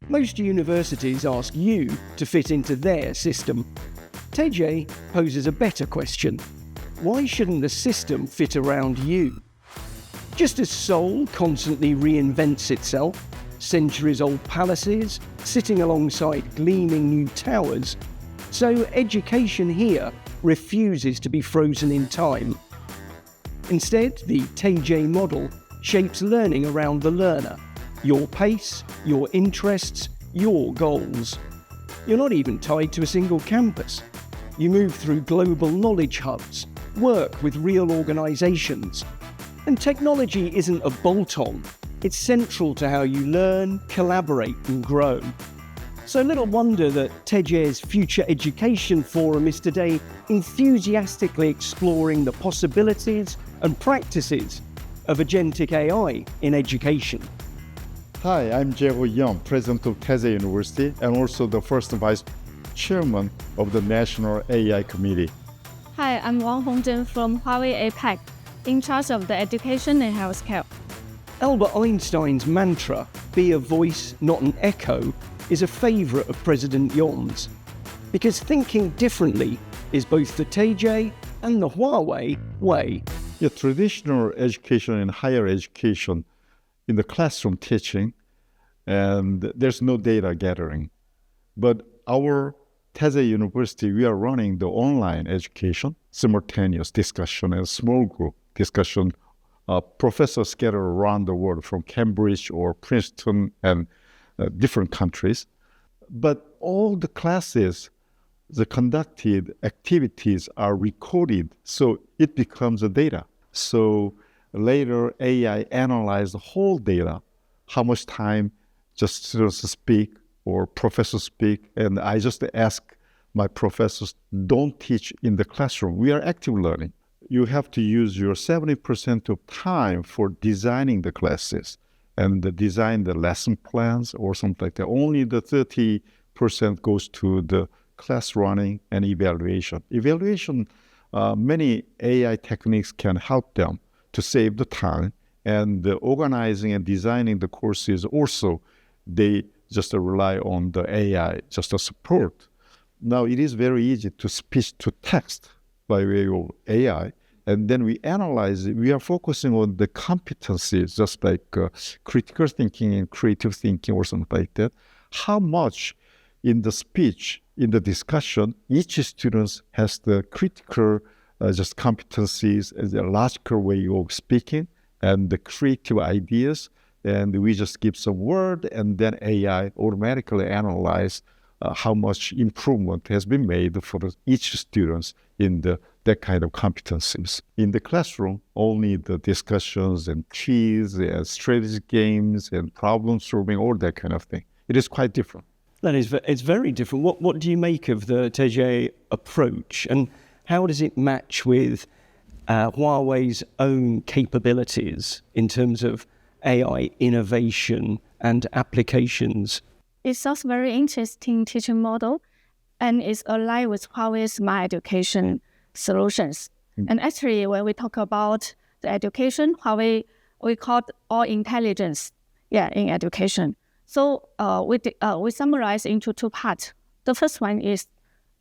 Most universities ask you to fit into their system. Taejae poses a better question. Why shouldn't the system fit around you? Just as Seoul constantly reinvents itself, centuries-old palaces sitting alongside gleaming new towers, so education here refuses to be frozen in time. Instead, the Taejae model shapes learning around the learner, your pace, your interests, your goals. You're not even tied to a single campus. You move through global knowledge hubs, work with real organizations. And technology isn't a bolt-on. It's central to how you learn, collaborate, and grow. So little wonder that Taejae's Future Education Forum is today enthusiastically exploring the possibilities and practices of agentic AI in education. Hi, I'm Jaeho Yeom, president of Taejae University and also the first vice chairman of the National AI Committee. Hi, I'm Wang Hongzhen from Huawei APAC, in charge of the education and healthcare. Albert Einstein's mantra, "Be a voice, not an echo," is a favourite of President Yeom's. Because thinking differently is both the Taejae and the Huawei way. Yeah, traditional education and higher education in the classroom teaching, and there's no data gathering. But our Taejae University, we are running the online education, simultaneous discussion and small group discussion. Professors scattered around the world from Cambridge or Princeton and different countries. But all the classes, the conducted activities are recorded, so it becomes a data. So later, AI analyzes the whole data, how much time just students speak or professors speak. And I just ask my professors, don't teach in the classroom. We are active learning. You have to use your 70% of time for designing the classes and design the lesson plans or something like that. Only the 30% goes to the class running and evaluation. Many AI techniques can help them to save the time, and the organizing and designing the courses also, they just rely on the AI just to support. Now it is very easy to speech to text by way of AI, and then we analyze it. We are focusing on the competencies, just like critical thinking and creative thinking or something like that. How much in the speech, in the discussion, each student has the critical just competencies as a logical way of speaking and the creative ideas. And we just give some word and then AI automatically analyze how much improvement has been made for each student in that kind of competencies. In the classroom, only the discussions and quiz and strategy games and problem solving, all that kind of thing. It is quite different. It's very different. What do you make of the Taejae approach, and how does it match with Huawei's own capabilities in terms of AI innovation and applications? It sounds very interesting teaching model, and it's aligned with Huawei's My Education solutions. And actually, when we talk about the education, Huawei, we call it all intelligence, in education. So we summarize into two parts. The first one is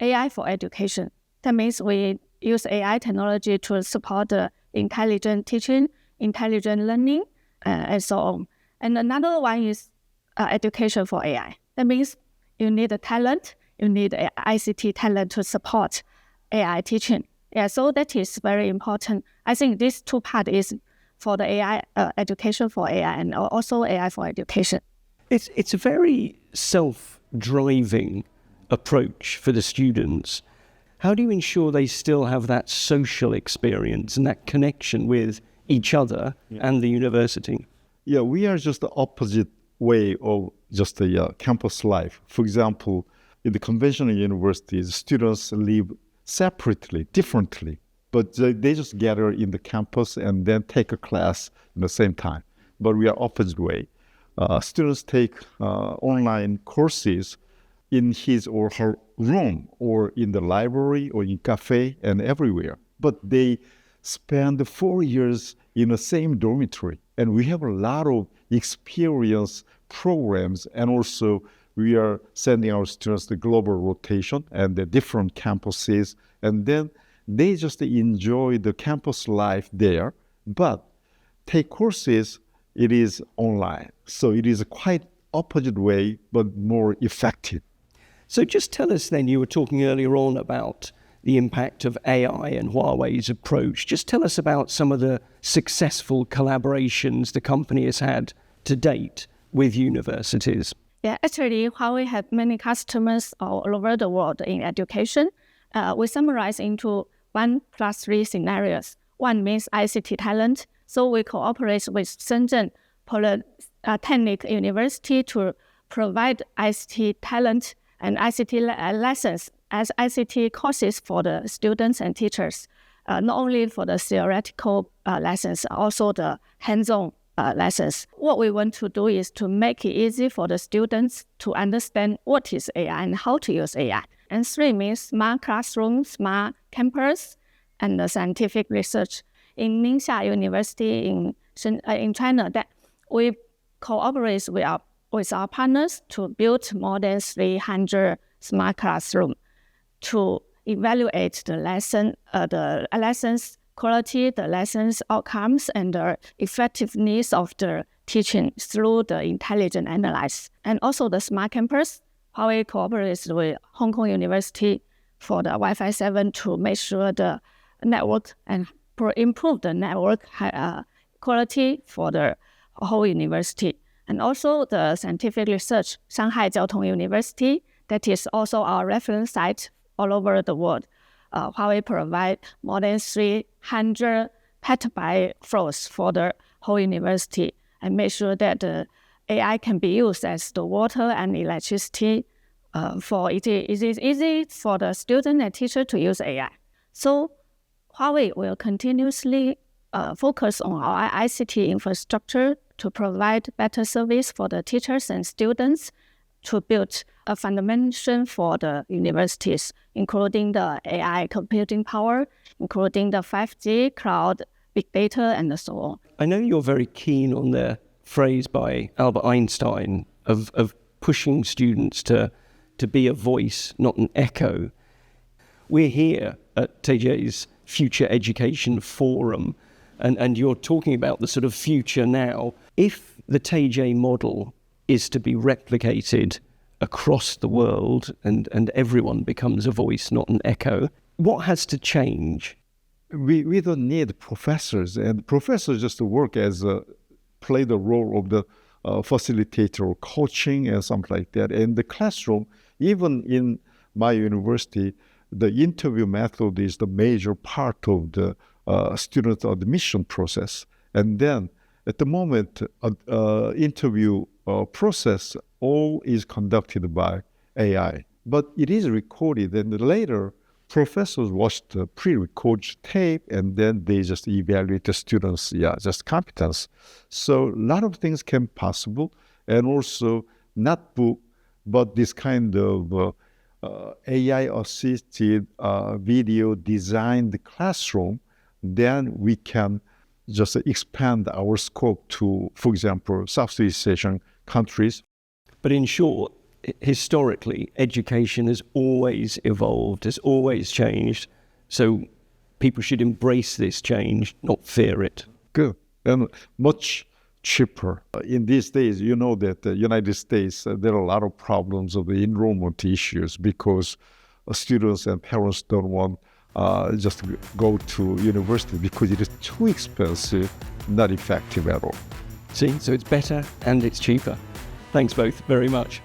AI for education. That means we use AI technology to support the intelligent teaching, intelligent learning, and so on. And another one is education for AI. That means you need a talent, you need a ICT talent to support AI teaching. So that is very important. I think these two parts is for the AI, education for AI, and also AI for education. It's a very self-driving approach for the students. How do you ensure they still have that social experience and that connection with each other and the university? Yeah, we are just the opposite way of just the campus life. For example, in the conventional universities, students live separately, differently, but they just gather in the campus and then take a class at the same time. But we are opposite way. Students take online courses in his or her room or in the library or in cafe and everywhere. But they spend 4 years in the same dormitory. And we have a lot of experience programs, and also we are sending our students the global rotation and the different campuses, and then they just enjoy the campus life there, but take courses, it is online. So it is a quite opposite way, but more effective. So just tell us then, you were talking earlier on about the impact of AI and Huawei's approach. Just tell us about some of the successful collaborations the company has had to date with universities. Yeah, actually, Huawei have many customers all over the world in education. We summarize into 1+3 scenarios. One means ICT talent. So we cooperate with Shenzhen Polytechnic University to provide ICT talent and ICT lessons as ICT courses for the students and teachers, not only for the theoretical lessons, also the hands-on lessons. What we want to do is to make it easy for the students to understand what is AI and how to use AI. And 3 means smart classroom, smart campus, and the scientific research. In Ningxia University in China, that we cooperate with our partners to build more than 300 smart classrooms to evaluate the lessons quality, the lessons outcomes, and the effectiveness of the teaching through the intelligent analysis. And also the smart campus, Huawei cooperates with Hong Kong University for the Wi-Fi 7 to make sure the network and improve the network quality for the whole university. And also the scientific research, Shanghai Jiao University, that is also our reference site all over the world. Huawei provide more than 300 petabyte flows for the whole university and make sure that the AI can be used as the water and electricity for it is easy for the student and teacher to use AI. So Huawei will continuously focus on our ICT infrastructure to provide better service for the teachers and students, to build a foundation for the universities, including the AI computing power, including the 5G, cloud, big data, and so on. I know you're very keen on the phrase by Albert Einstein of pushing students to be a voice, not an echo. We're here at Taejae's Future Education Forum, and you're talking about the sort of future now. If the Taejae model is to be replicated across the world and everyone becomes a voice, not an echo, what has to change? We don't need professors, and professors just work as play the role of the facilitator or coaching and something like that. In the classroom, even in my university, the interview method is the major part of the student admission process. And then at the moment, interview process all is conducted by AI. But it is recorded, and later professors watch the pre-recorded tape, and then they just evaluate the students' just competence. So a lot of things can be possible, and also not book, but this kind of AI-assisted video designed classroom, then we can just expand our scope to, for example, Southeast Asian countries. But in short, historically, education has always evolved, has always changed. So people should embrace this change, not fear it. Good. And much cheaper. In these days, you know that the United States, there are a lot of problems of the enrollment issues because students and parents don't want just go to university because it is too expensive, not effective at all. See, so it's better and it's cheaper. Thanks both very much.